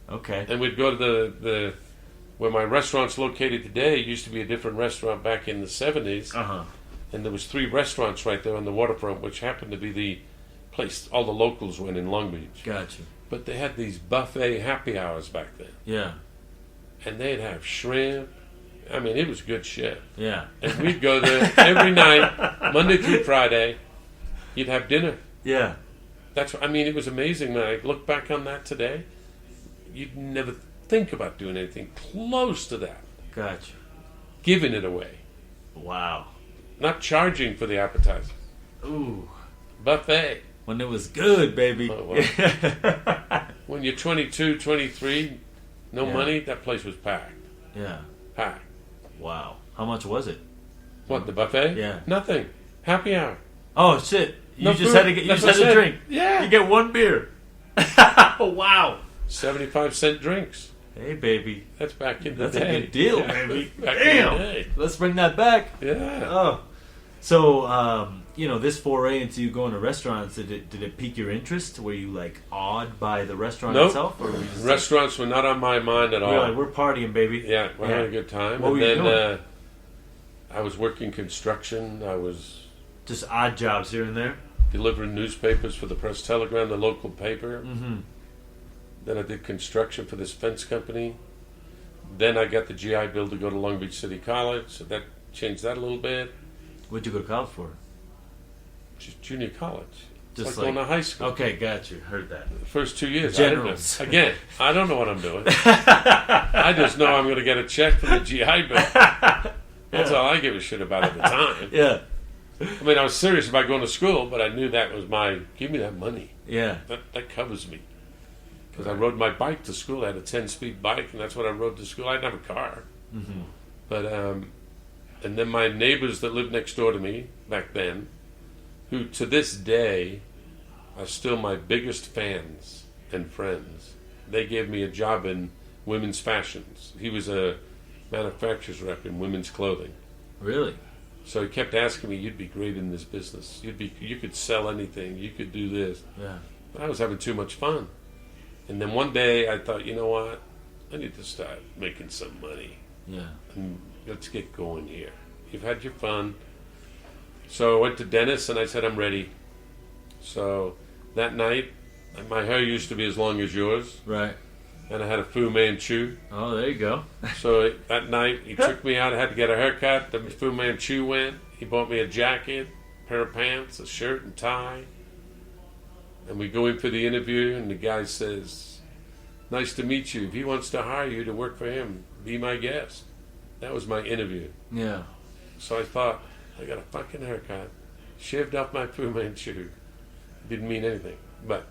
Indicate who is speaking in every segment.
Speaker 1: Okay.
Speaker 2: And we'd go to the where my restaurant's located today. It used to be a different restaurant back in the 70s.
Speaker 1: Uh-huh.
Speaker 2: And there was 3 restaurants right there on the waterfront, which happened to be the place all the locals went in Long Beach.
Speaker 1: Gotcha.
Speaker 2: But they had these buffet happy hours back then.
Speaker 1: Yeah.
Speaker 2: And they'd have shrimp. I mean, it was good shit.
Speaker 1: Yeah.
Speaker 2: And we'd go there every night, Monday through Friday. You'd have dinner.
Speaker 1: Yeah.
Speaker 2: It was amazing. When I look back on that today, you'd never think about doing anything close to that.
Speaker 1: Gotcha.
Speaker 2: Giving it away.
Speaker 1: Wow.
Speaker 2: Not charging for the appetizer.
Speaker 1: Ooh.
Speaker 2: Buffet.
Speaker 1: When it was good, baby.
Speaker 2: Oh, well. When you're 22, 23, no money, that place was packed.
Speaker 1: Yeah.
Speaker 2: Packed.
Speaker 1: Wow. How much was it?
Speaker 2: What, the buffet?
Speaker 1: Yeah.
Speaker 2: Nothing. Happy hour.
Speaker 1: Oh shit! You
Speaker 2: No
Speaker 1: just
Speaker 2: food.
Speaker 1: had to
Speaker 2: That's what I said.
Speaker 1: drink.
Speaker 2: Yeah.
Speaker 1: You get 1 beer. Wow.
Speaker 2: 75-cent drinks.
Speaker 1: Hey, baby.
Speaker 2: That's back in the
Speaker 1: That's
Speaker 2: day.
Speaker 1: a good deal,
Speaker 2: Yeah.
Speaker 1: baby.
Speaker 2: Back in
Speaker 1: Damn.
Speaker 2: the day.
Speaker 1: Let's bring that back.
Speaker 2: Yeah.
Speaker 1: Oh. So, this foray into you going to restaurants, did it pique your interest? Were you like awed by the restaurant
Speaker 2: Nope.
Speaker 1: itself? Or were you just
Speaker 2: Restaurants were not on my mind at all.
Speaker 1: we're partying, baby.
Speaker 2: Yeah, we're having a good time.
Speaker 1: What
Speaker 2: and
Speaker 1: were you
Speaker 2: then
Speaker 1: doing?
Speaker 2: I was working construction. I was
Speaker 1: Just odd jobs here and there?
Speaker 2: delivering newspapers for the Press Telegram, the local paper.
Speaker 1: Mm-hmm.
Speaker 2: Then I did construction for this fence company. Then I got the GI Bill to go to Long Beach City College, so that changed that a little bit.
Speaker 1: What'd you go to college for?
Speaker 2: Just junior college. It's
Speaker 1: Just
Speaker 2: like going to high school.
Speaker 1: Okay, got you. Heard that.
Speaker 2: The first 2 years.
Speaker 1: Generals.
Speaker 2: I don't know what I'm doing. I just know I'm going to get a check from the GI Bill. That's all I give a shit about at the time.
Speaker 1: Yeah.
Speaker 2: I mean, I was serious about going to school, but I knew that was give me that money.
Speaker 1: Yeah.
Speaker 2: That covers me. Because I rode my bike to school. I had a 10-speed bike, and that's what I rode to school. I didn't have a car.
Speaker 1: Mm-hmm.
Speaker 2: But, and then my neighbors that lived next door to me back then, who to this day are still my biggest fans and friends, they gave me a job in women's fashions. He was a manufacturer's rep in women's clothing.
Speaker 1: Really?
Speaker 2: So he kept asking me, "You'd be great in this business. You could sell anything. You could do this."
Speaker 1: Yeah.
Speaker 2: But I was having too much fun. And then one day I thought, you know what? I need to start making some money.
Speaker 1: Yeah.
Speaker 2: And let's get going here. You've had your fun. So I went to Dennis and I said, I'm ready. So that night, my hair used to be as long as yours.
Speaker 1: Right.
Speaker 2: And I had a Fu Manchu.
Speaker 1: Oh, there you go.
Speaker 2: So that night, he took me out. I had to get a haircut. The Fu Manchu went. He bought me a jacket, pair of pants, a shirt and tie. And we go in for the interview, and the guy says, "Nice to meet you. If he wants to hire you to work for him, be my guest." That was my interview.
Speaker 1: Yeah.
Speaker 2: So I thought, I got a fucking haircut, shaved off my Fu Manchu. Didn't mean anything. But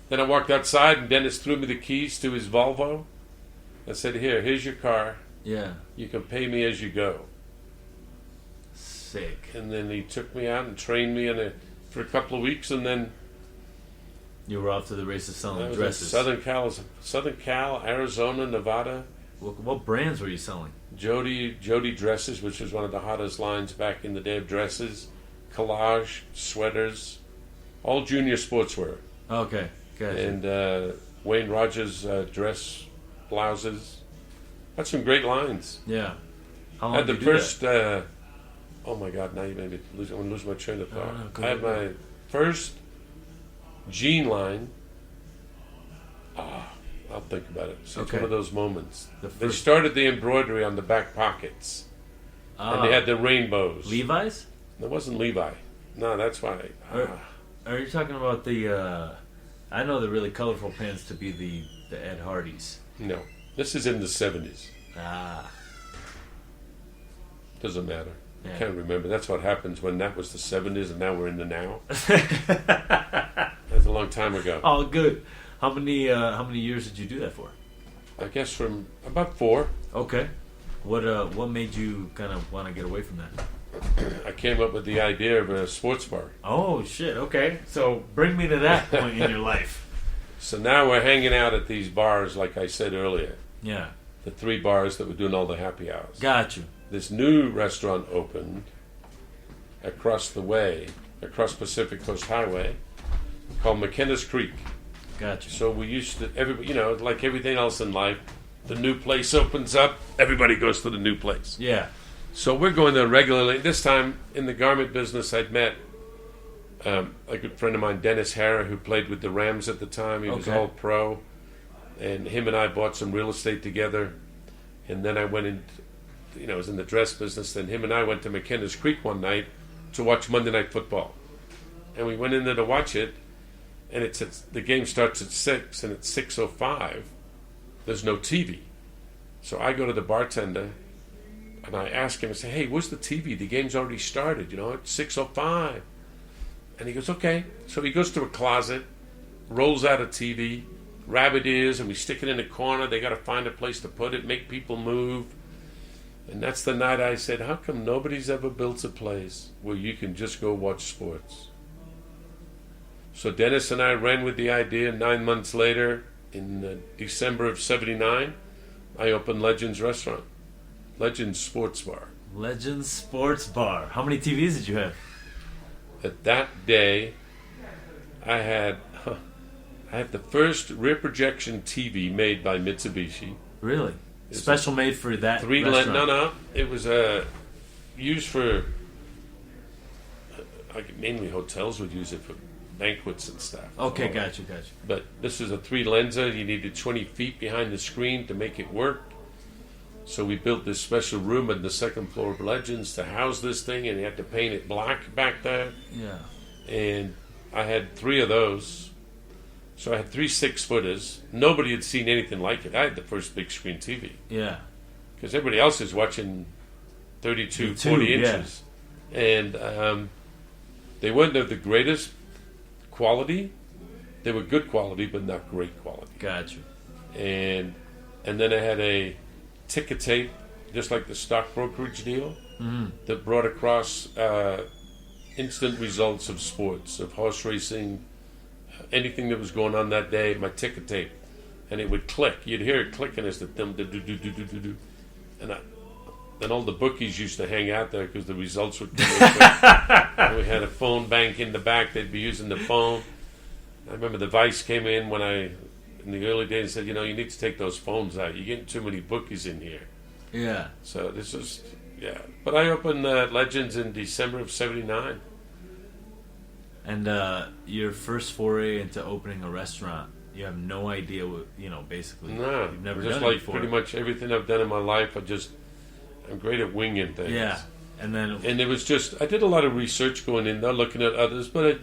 Speaker 2: then I walked outside, and Dennis threw me the keys to his Volvo. I said, here's your car.
Speaker 1: Yeah.
Speaker 2: You can pay me as you go.
Speaker 1: Sick.
Speaker 2: And then he took me out and trained me for a couple of weeks, and then
Speaker 1: You were off to the races
Speaker 2: I
Speaker 1: selling
Speaker 2: was
Speaker 1: dresses.
Speaker 2: in Southern Cal, Arizona, Nevada.
Speaker 1: What brands were you selling?
Speaker 2: Jody dresses, which was one of the hottest lines back in the day of dresses. Collage, sweaters, all junior sportswear.
Speaker 1: Okay. Gotcha.
Speaker 2: And Wayne Rogers dress blouses. Had some great lines.
Speaker 1: Yeah. How long
Speaker 2: I had
Speaker 1: did
Speaker 2: the
Speaker 1: you do
Speaker 2: first. Oh my God! Now you made me lose. I'm gonna lose my train of thought.
Speaker 1: no, go
Speaker 2: I had
Speaker 1: ahead.
Speaker 2: my first jean line. I'll think about it. So It's
Speaker 1: Okay.
Speaker 2: one of those moments.
Speaker 1: The
Speaker 2: They
Speaker 1: first-
Speaker 2: started the embroidery on the back pockets, and they had the rainbows.
Speaker 1: Levi's?
Speaker 2: It wasn't Levi. No, that's why.
Speaker 1: Are you talking about the? I know the really colorful pants to be the Ed Hardys.
Speaker 2: No, this is in the 70s.
Speaker 1: Ah.
Speaker 2: Doesn't matter.
Speaker 1: Yeah.
Speaker 2: I can't remember. That's what happens when that was the 70s and now we're in the now. That's a long time ago.
Speaker 1: Oh, good. How many years did you do that for?
Speaker 2: I guess from about 4.
Speaker 1: Okay. What made you kind of want to get away from that?
Speaker 2: I came up with the idea of a sports bar.
Speaker 1: Oh shit. Okay. So bring me to that point in your life.
Speaker 2: So now we're hanging out at these bars, like I said earlier.
Speaker 1: Yeah.
Speaker 2: The 3 bars that were doing all the happy hours.
Speaker 1: Got you.
Speaker 2: This new restaurant opened across the way, across Pacific Coast Highway, called McKenna's Creek.
Speaker 1: Gotcha.
Speaker 2: So we used to, everybody, like everything else in life, the new place opens up, everybody goes to the new place.
Speaker 1: Yeah.
Speaker 2: So we're going there regularly. This time in the garment business, I'd met a good friend of mine, Dennis Harrah, who played with the Rams at the time. He was all pro. And him and I bought some real estate together. And then I went in, I was in the dress business. Then him and I went to McKenna's Creek one night to watch Monday Night Football. And we went in there to watch it. And the game starts at 6, and at 6:05, there's no TV. So I go to the bartender, and I ask him, I say, hey, where's the TV? The game's already started, it's 6:05. And he goes, okay. So he goes to a closet, rolls out a TV, rabbit ears, and we stick it in a corner. They got to find a place to put it, make people move. And that's the night I said, how come nobody's ever built a place where you can just go watch sports? So Dennis and I ran with the idea. 9 months later, in December of '79, I opened Legends Restaurant. Legends Sports Bar.
Speaker 1: Legends Sports Bar. How many TVs did you have?
Speaker 2: At that day, I had the first rear projection TV made by Mitsubishi.
Speaker 1: Really? Special made for that
Speaker 2: restaurant?
Speaker 1: No.
Speaker 2: It was used for, mainly hotels would use it for banquets and stuff.
Speaker 1: Okay, gotcha.
Speaker 2: But this is a 3-lenser. You needed 20 feet behind the screen to make it work. So we built this special room on the second floor of Legends to house this thing, and you had to paint it black back there.
Speaker 1: Yeah.
Speaker 2: And I had 3 of those. So I had 3 6-footers. Nobody had seen anything like it. I had the first big screen TV.
Speaker 1: Yeah.
Speaker 2: Because everybody else is watching 32, 40 inches. Yeah. And they weren't of the greatest quality. They were good quality, but not great quality.
Speaker 1: Gotcha.
Speaker 2: And then I had a ticker tape, just like the stock brokerage deal, that brought across instant results of sports, of horse racing, anything that was going on that day, my ticker tape. And it would click. You'd hear it clicking as the thumb do. And all the bookies used to hang out there because the results would come in. And we had a phone bank in the back. They'd be using the phone. I remember the Vice came in in the early days, said, you need to take those phones out. You're getting too many bookies in here.
Speaker 1: Yeah.
Speaker 2: So this was, yeah. But I opened Legends in December of '79.
Speaker 1: And your first foray into opening a restaurant, you have no idea what, basically.
Speaker 2: No.
Speaker 1: You've never
Speaker 2: just
Speaker 1: done it
Speaker 2: like
Speaker 1: before.
Speaker 2: pretty much everything I've done in my life, I'm great at winging things.
Speaker 1: Yeah. And
Speaker 2: it was just, I did a lot of research going in there, looking at others, but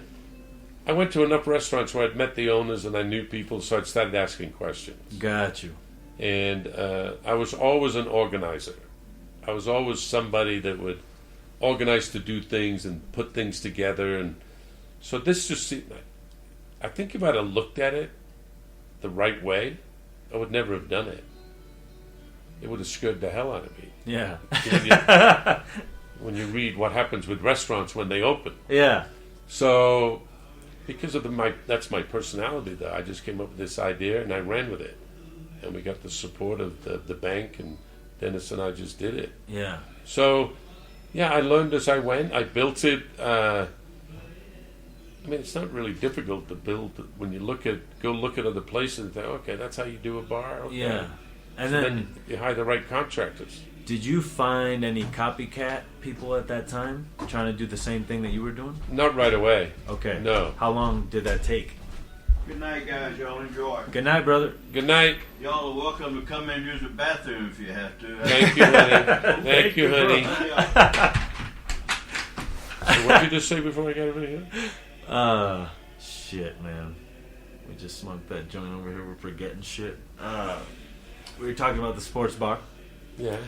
Speaker 2: I went to enough restaurants where I'd met the owners and I knew people, so I started asking questions.
Speaker 1: Got you.
Speaker 2: And I was always an organizer. I was always somebody that would organize to do things and put things together. And so this just, I think if I'd have looked at it the right way, I would never have done it. It would have scared the hell out of me.
Speaker 1: Yeah.
Speaker 2: When you read what happens with restaurants when they open.
Speaker 1: Yeah.
Speaker 2: So, because of that's my personality, though, I just came up with this idea and I ran with it. And we got the support of the bank, and Dennis and I just did it.
Speaker 1: Yeah.
Speaker 2: So, yeah, I learned as I went. I built it. It's not really difficult to build when you go look at other places and think, okay, that's how you do a bar. Okay.
Speaker 1: Yeah. And
Speaker 2: so
Speaker 1: then
Speaker 2: you hire the right contractors.
Speaker 1: Did you find any copycat people at that time trying to do the same thing that you were doing?
Speaker 2: Not right away.
Speaker 1: Okay.
Speaker 2: No.
Speaker 1: How long did that take?
Speaker 3: Good night, guys. Y'all enjoy.
Speaker 1: Good night, brother.
Speaker 2: Good night.
Speaker 3: Y'all are welcome to come in and use the bathroom if you have to.
Speaker 2: Thank you, honey. Thank you, honey. So what did you just say before I got over here?
Speaker 1: Shit, man. We just smoked that joint over here. We're forgetting shit. We were talking about the sports bar.
Speaker 2: Yeah.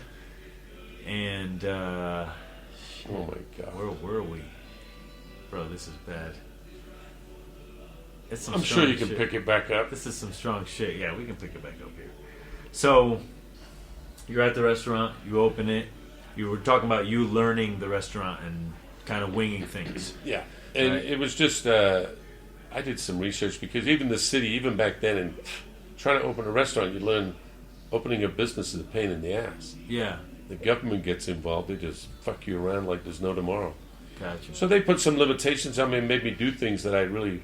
Speaker 1: And,
Speaker 2: oh my God.
Speaker 1: Where were we? Bro, this is bad. It's some
Speaker 2: I'm sure you can
Speaker 1: shit.
Speaker 2: pick it back up.
Speaker 1: This is some strong shit. Yeah, we can pick it back up here. So, you're at the restaurant, you open it. You were talking about you learning the restaurant and kind of winging things.
Speaker 2: Yeah. And It was just, I did some research because even the city, even back then, and trying to open a restaurant, you learn opening a business is a pain in the ass.
Speaker 1: Yeah.
Speaker 2: The government gets involved. They just fuck you around like there's no tomorrow.
Speaker 1: Gotcha.
Speaker 2: So they put some limitations on me and made me do things that I really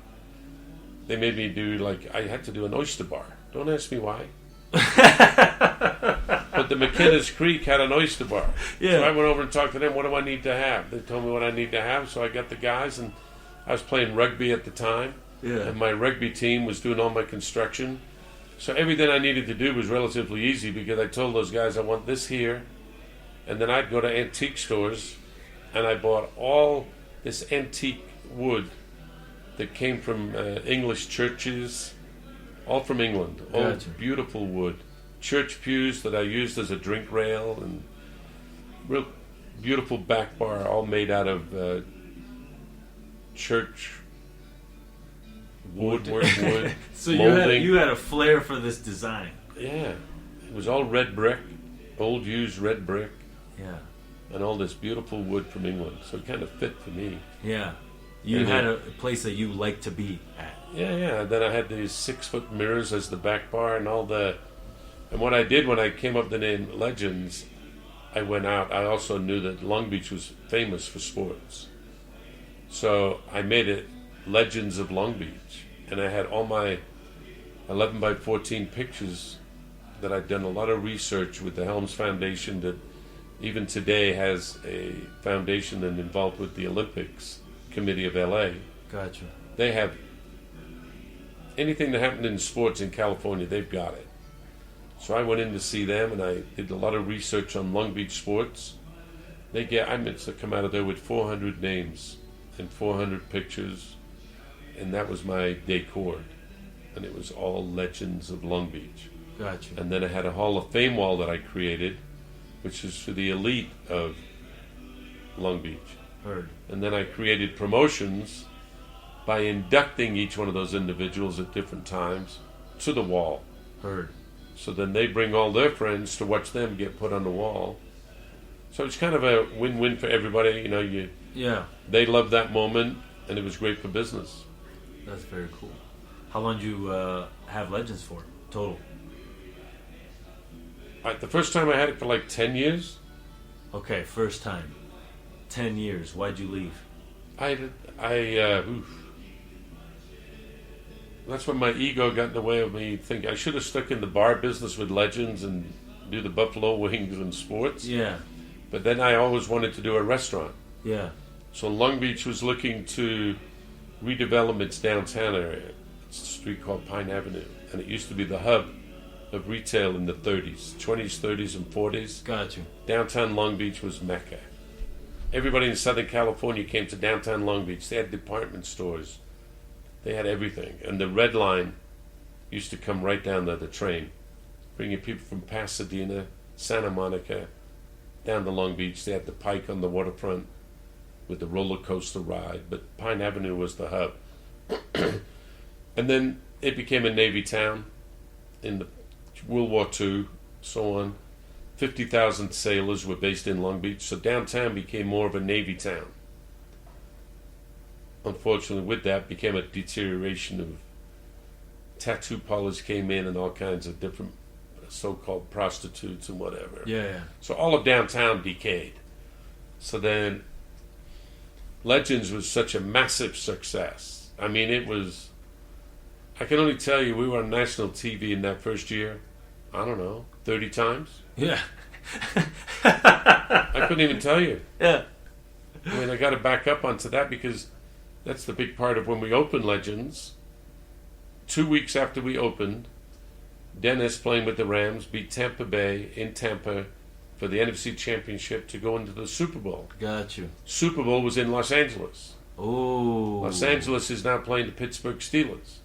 Speaker 2: they made me do, like, I had to do an oyster bar. Don't ask me why. But the McKenna's Creek had an oyster bar.
Speaker 1: Yeah.
Speaker 2: So I went over and talked to them, what do I need to have? They told me what I need to have, so I got the guys, and I was playing rugby at the time.
Speaker 1: Yeah.
Speaker 2: And my rugby team was doing all my construction. So everything I needed to do was relatively easy because I told those guys I want this here. And then I'd go to antique stores and I bought all this antique wood that came from English churches, all from England. Old,
Speaker 1: Gotcha.
Speaker 2: beautiful wood. Church pews that I used as a drink rail and real beautiful back bar, all made out of church wood.
Speaker 1: So
Speaker 2: molding.
Speaker 1: you had a flair for this design.
Speaker 2: Yeah, it was all red brick, old used red brick,
Speaker 1: Yeah.
Speaker 2: and all this beautiful wood from England. So it kind of fit for me.
Speaker 1: Yeah. You
Speaker 2: And
Speaker 1: had
Speaker 2: then-
Speaker 1: a place that you liked to be at.
Speaker 2: Yeah. Then I had these 6-foot mirrors as the back bar and all the. And what I did when I came up with the name Legends, I went out. I also knew that Long Beach was famous for sports, so I made it Legends of Long Beach, and I had all my 11 by 14 pictures that I'd done a lot of research with the Helms Foundation that even today has a foundation and involved with the Olympics Committee of LA.
Speaker 1: Gotcha.
Speaker 2: They have anything that happened in sports in California, they've got it. So I went in to see them and I did a lot of research on Long Beach sports. I meant to come out of there with 400 names and 400 pictures, and that was my decor. And it was all Legends of Long Beach.
Speaker 1: Gotcha.
Speaker 2: And then I had a Hall of Fame wall that I created, which is for the elite of Long Beach.
Speaker 1: Heard.
Speaker 2: And then I created promotions by inducting each one of those individuals at different times to the wall.
Speaker 1: Heard.
Speaker 2: So then they bring all their friends to watch them get put on the wall. So it's kind of a win-win for everybody. You know,
Speaker 1: Yeah.
Speaker 2: they loved that moment, and it was great for business.
Speaker 1: That's very cool. How long did you have Legends for total?
Speaker 2: The first time I had it for like 10 years.
Speaker 1: Okay, first time. 10 years. Why'd you leave?
Speaker 2: That's when my ego got in the way of me thinking I should have stuck in the bar business with Legends and do the buffalo wings and sports.
Speaker 1: Yeah.
Speaker 2: But then I always wanted to do a restaurant.
Speaker 1: Yeah.
Speaker 2: So Long Beach was looking to redevelop its downtown area. It's a street called Pine Avenue. And it used to be the hub of retail in the 30s, 20s, 30s, and 40s.
Speaker 1: Got you.
Speaker 2: Downtown Long Beach was Mecca. Everybody in Southern California came to downtown Long Beach. They had department stores. They had everything. And the Red Line used to come right down there, the train, bringing people from Pasadena, Santa Monica, down to Long Beach. They had the Pike on the waterfront with the roller coaster ride. But Pine Avenue was the hub. And then it became a Navy town in the World War II, so on. 50,000 sailors were based in Long Beach, so downtown became more of a Navy town. Unfortunately, with that became a deterioration of tattoo parlors came in and all kinds of different so-called prostitutes and whatever.
Speaker 1: Yeah.
Speaker 2: So all of downtown decayed. So then Legends was such a massive success. I mean, it was, I can only tell you we were on national TV in that first year, I don't know, 30 times?
Speaker 1: Yeah.
Speaker 2: I couldn't even tell you.
Speaker 1: Yeah.
Speaker 2: I mean, I got to back up onto that because that's the big part of when we opened Legends. 2 weeks after we opened, Dennis, playing with the Rams, beat Tampa Bay in Tampa for the NFC Championship to go into the Super Bowl.
Speaker 1: Got you.
Speaker 2: Super Bowl was in Los Angeles.
Speaker 1: Oh.
Speaker 2: Los Angeles is now playing the Pittsburgh Steelers.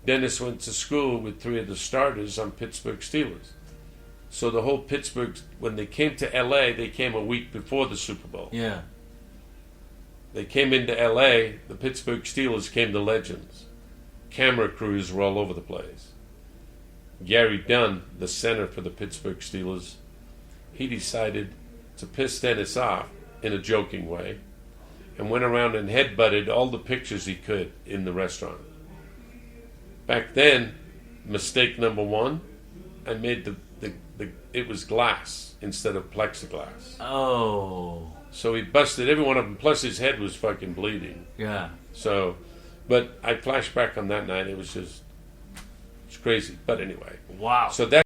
Speaker 2: Dennis went to school with 3 of the starters on Pittsburgh Steelers. So the whole Pittsburgh, when they came to LA, they came a week before the Super Bowl.
Speaker 1: Yeah.
Speaker 2: They came into LA, the Pittsburgh Steelers came to Legends. Camera crews were all over the place. Gary Dunn, the center for the Pittsburgh Steelers, he decided to piss Dennis off in a joking way and went around and headbutted all the pictures he could in the restaurant. Back then, mistake number 1, I made it was glass instead of plexiglass.
Speaker 1: Oh.
Speaker 2: So he busted every one of them, plus his head was fucking bleeding.
Speaker 1: Yeah.
Speaker 2: So, But I flash back on that night. It was just it's crazy. But anyway,
Speaker 1: Wow.
Speaker 2: so that.